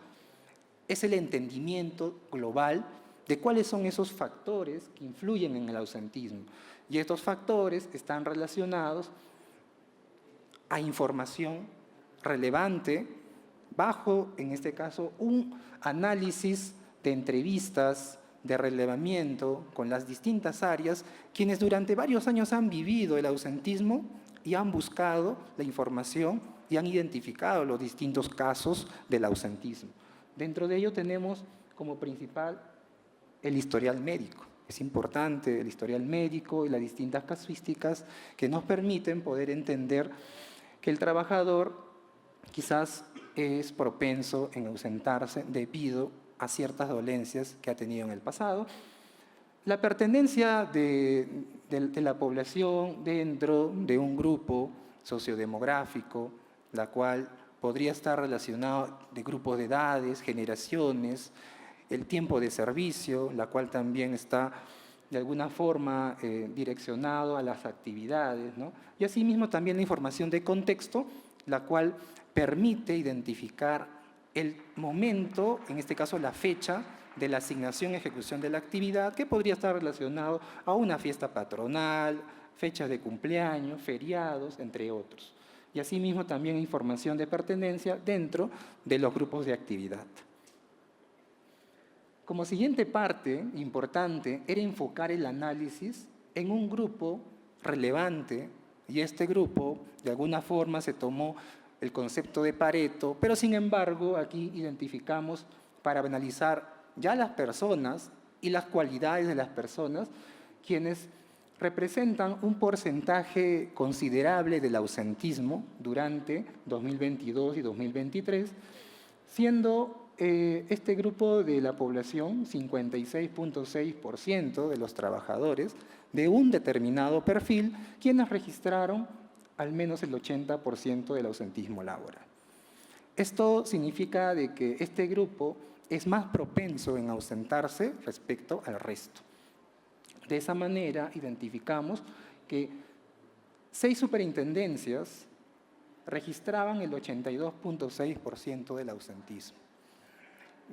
G: es el entendimiento global de cuáles son esos factores que influyen en el ausentismo. Y estos factores están relacionados a información relevante bajo, en este caso, un análisis de entrevistas, de relevamiento con las distintas áreas, quienes durante varios años han vivido el ausentismo y han buscado la información y han identificado los distintos casos del ausentismo. Dentro de ello tenemos como principal el historial médico. Es importante el historial médico y las distintas casuísticas que nos permiten poder entender que el trabajador quizás es propenso en ausentarse debido a ciertas dolencias que ha tenido en el pasado. La pertenencia de la población dentro de un grupo sociodemográfico, la cual podría estar relacionado de grupos de edades, generaciones, el tiempo de servicio, la cual también está de alguna forma direccionado a las actividades, ¿no? Y asimismo también la información de contexto, la cual permite identificar el momento, en este caso la fecha, de la asignación y ejecución de la actividad, que podría estar relacionado a una fiesta patronal, fechas de cumpleaños, feriados, entre otros. Y asimismo también información de pertenencia dentro de los grupos de actividad. Como siguiente parte importante era enfocar el análisis en un grupo relevante, y este grupo de alguna forma se tomó el concepto de Pareto, pero sin embargo aquí identificamos para analizar ya las personas y las cualidades de las personas, quienes representan un porcentaje considerable del ausentismo durante 2022 y 2023, siendo este grupo de la población, 56.6% de los trabajadores de un determinado perfil, quienes registraron al menos el 80% del ausentismo laboral. Esto significa de que este grupo es más propenso en ausentarse respecto al resto. De esa manera identificamos que 6 superintendencias registraban el 82.6% del ausentismo.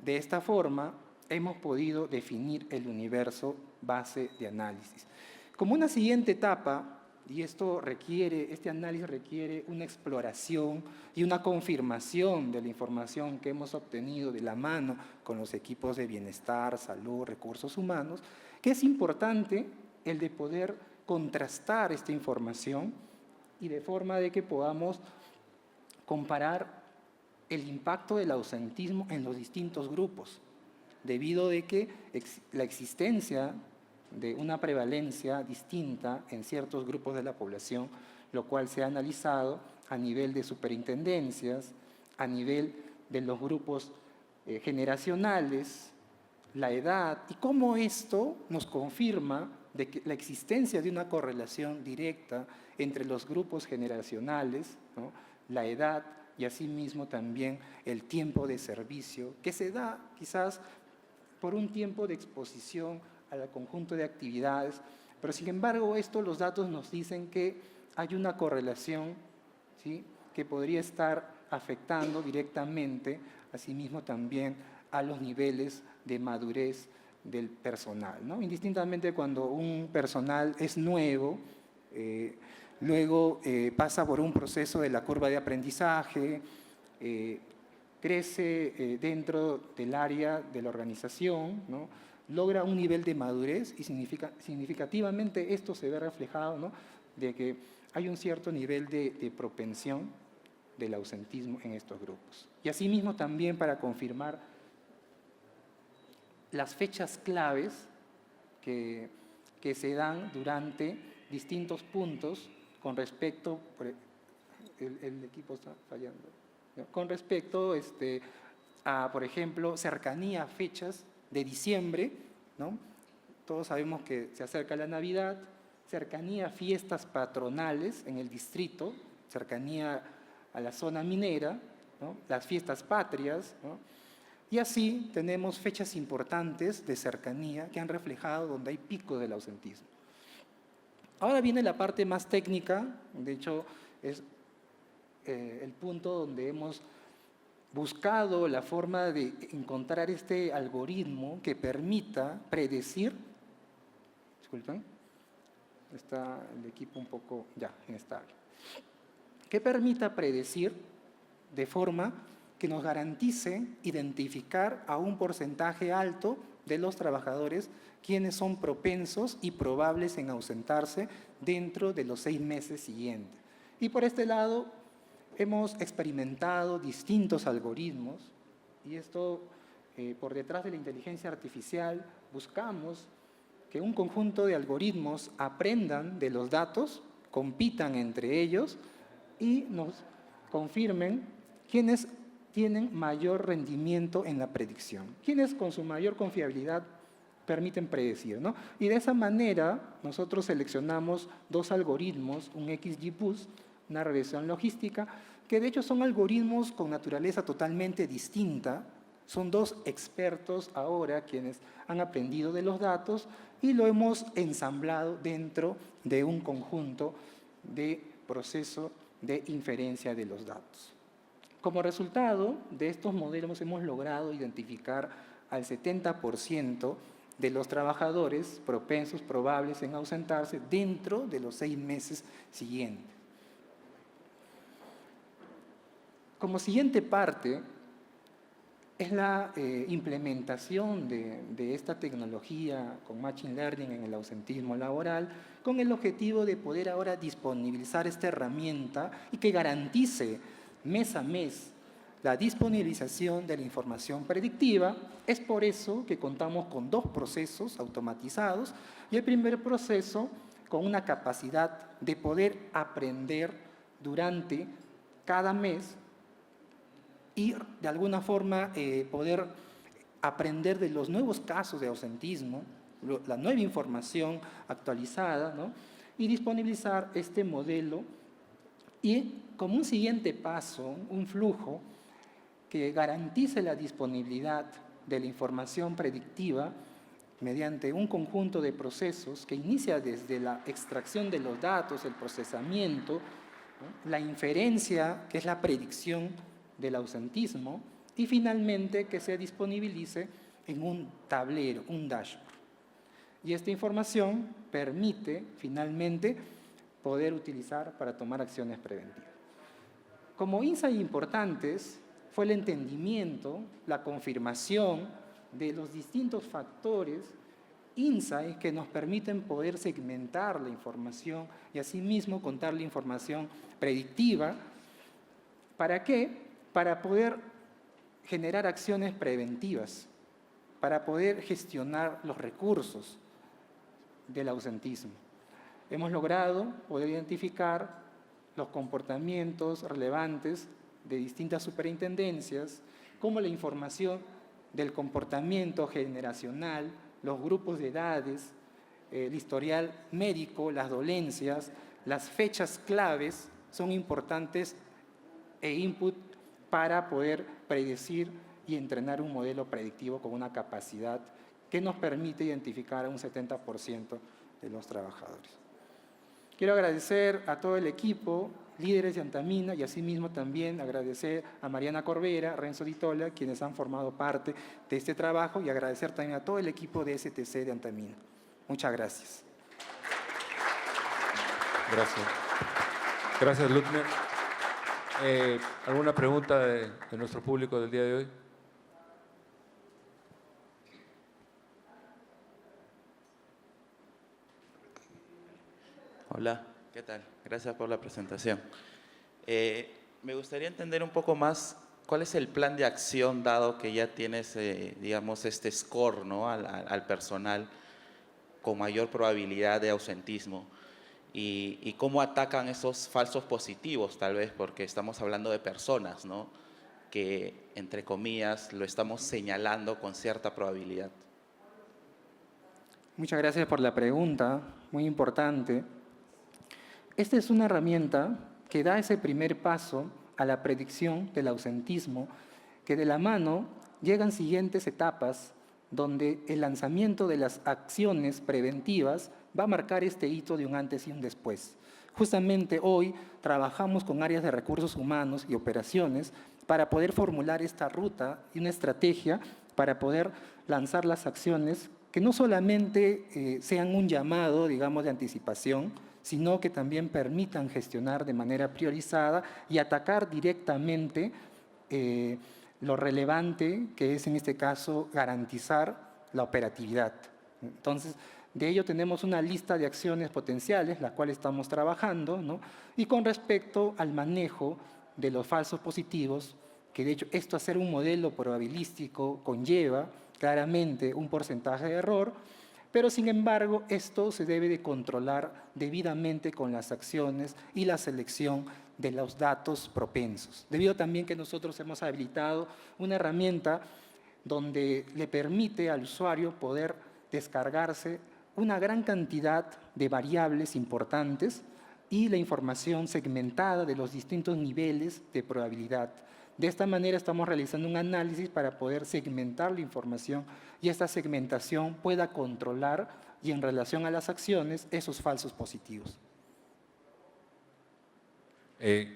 G: De esta forma, hemos podido definir el universo base de análisis. Como una siguiente etapa, y este análisis requiere una exploración y una confirmación de la información que hemos obtenido de la mano con los equipos de bienestar, salud, recursos humanos, que es importante el de poder contrastar esta información y de forma de que podamos comparar el impacto del ausentismo en los distintos grupos, debido a que la existencia de una prevalencia distinta en ciertos grupos de la población, lo cual se ha analizado a nivel de superintendencias, a nivel de los grupos generacionales, la edad, y cómo esto nos confirma de que la existencia de una correlación directa entre los grupos generacionales, ¿no?, la edad y asimismo también el tiempo de servicio, que se da quizás por un tiempo de exposición al conjunto de actividades, pero sin embargo los datos nos dicen que hay una correlación, ¿sí?, que podría estar afectando directamente, asimismo también a los niveles de madurez del personal, ¿no? Indistintamente cuando un personal es nuevo, luego pasa por un proceso de la curva de aprendizaje, crece dentro del área de la organización, ¿no?, logra un nivel de madurez y significativamente esto se ve reflejado, ¿no?, de que hay un cierto nivel de propensión del ausentismo en estos grupos. Y asimismo también para confirmar las fechas claves que se dan durante distintos puntos con respecto, el equipo está fallando, ¿no?, con respecto a, por ejemplo, cercanía a fechas de diciembre, ¿no? Todos sabemos que se acerca la Navidad, cercanía a fiestas patronales en el distrito, cercanía a la zona minera, ¿no?, las fiestas patrias, ¿no?, y así tenemos fechas importantes de cercanía que han reflejado donde hay pico del ausentismo. Ahora viene la parte más técnica, de hecho es el punto donde hemos buscado la forma de encontrar este algoritmo que permita predecir, disculpen, está el equipo un poco ya inestable, que permita predecir de forma que nos garantice identificar a un porcentaje alto de los trabajadores quienes son propensos y probables en ausentarse dentro de los 6 meses siguientes. Y por este lado, hemos experimentado distintos algoritmos y esto, por detrás de la inteligencia artificial, buscamos que un conjunto de algoritmos aprendan de los datos, compitan entre ellos y nos confirmen quiénes tienen mayor rendimiento en la predicción, quiénes con su mayor confiabilidad permiten predecir, ¿no? Y de esa manera nosotros seleccionamos 2 algoritmos, un XGBoost, una regresión logística, que de hecho son algoritmos con naturaleza totalmente distinta. Son 2 expertos ahora quienes han aprendido de los datos y lo hemos ensamblado dentro de un conjunto de proceso de inferencia de los datos. Como resultado de estos modelos hemos logrado identificar al 70% de los trabajadores propensos, probables en ausentarse dentro de los 6 meses siguientes. Como siguiente parte es la implementación de esta tecnología con Machine Learning en el ausentismo laboral, con el objetivo de poder ahora disponibilizar esta herramienta y que garantice mes a mes la disponibilización de la información predictiva. Es por eso que contamos con 2 procesos automatizados y el primer proceso con una capacidad de poder aprender durante cada mes y de alguna forma poder aprender de los nuevos casos de ausentismo, la nueva información actualizada, ¿no?, y disponibilizar este modelo y como un siguiente paso, un flujo que garantice la disponibilidad de la información predictiva, mediante un conjunto de procesos que inicia desde la extracción de los datos, el procesamiento, ¿no?, la inferencia, que es la predicción del ausentismo, y finalmente que se disponibilice en un tablero, un dashboard. Y esta información permite finalmente poder utilizar para tomar acciones preventivas. Como insights importantes fue el entendimiento, la confirmación de los distintos factores, insights que nos permiten poder segmentar la información y asimismo contar la información predictiva. ¿Para qué? Para poder generar acciones preventivas, para poder gestionar los recursos del ausentismo. Hemos logrado poder identificar los comportamientos relevantes de distintas superintendencias, como la información del comportamiento generacional, los grupos de edades, el historial médico, las dolencias, las fechas claves son importantes e input para poder predecir y entrenar un modelo predictivo con una capacidad que nos permite identificar a un 70% de los trabajadores. Quiero agradecer a todo el equipo, líderes de Antamina, y asimismo también agradecer a Mariana Corbera, Renzo Di Tolla, quienes han formado parte de este trabajo, y agradecer también a todo el equipo de STC de Antamina. Muchas gracias.
B: Gracias. Gracias, Ludmer. ¿Alguna pregunta de nuestro público del día de hoy?
H: Hola, ¿qué tal? Gracias por la presentación. Me gustaría entender un poco más cuál es el plan de acción, dado que ya tienes, digamos, este score, ¿no?, al personal con mayor probabilidad de ausentismo, y cómo atacan esos falsos positivos, tal vez, porque estamos hablando de personas, ¿no?, que, entre comillas, lo estamos señalando con cierta probabilidad.
G: Muchas gracias por la pregunta, muy importante. Esta es una herramienta que da ese primer paso a la predicción del ausentismo, que de la mano llegan siguientes etapas donde el lanzamiento de las acciones preventivas va a marcar este hito de un antes y un después. Justamente hoy trabajamos con áreas de recursos humanos y operaciones para poder formular esta ruta y una estrategia para poder lanzar las acciones que no solamente sean un llamado, digamos, de anticipación, sino que también permitan gestionar de manera priorizada y atacar directamente lo relevante, que es en este caso garantizar la operatividad. Entonces, de ello tenemos una lista de acciones potenciales, la cual estamos trabajando, ¿no? Y con respecto al manejo de los falsos positivos, que de hecho esto, hacer un modelo probabilístico, conlleva claramente un porcentaje de error, pero sin embargo esto se debe de controlar debidamente con las acciones y la selección de los datos propensos. Debido también que nosotros hemos habilitado una herramienta donde le permite al usuario poder descargarse una gran cantidad de variables importantes y la información segmentada de los distintos niveles de probabilidad. De esta manera estamos realizando un análisis para poder segmentar la información y esta segmentación pueda controlar y en relación a las acciones esos falsos positivos.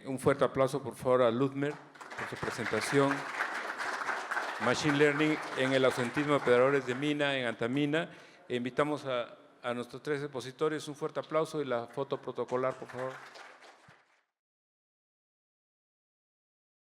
B: Un fuerte aplauso, por favor, a Ludmer por su presentación. Machine Learning en el ausentismo de operadores de mina en Antamina. Invitamos a nuestros 3 expositores. Un fuerte aplauso y la foto protocolar, por favor.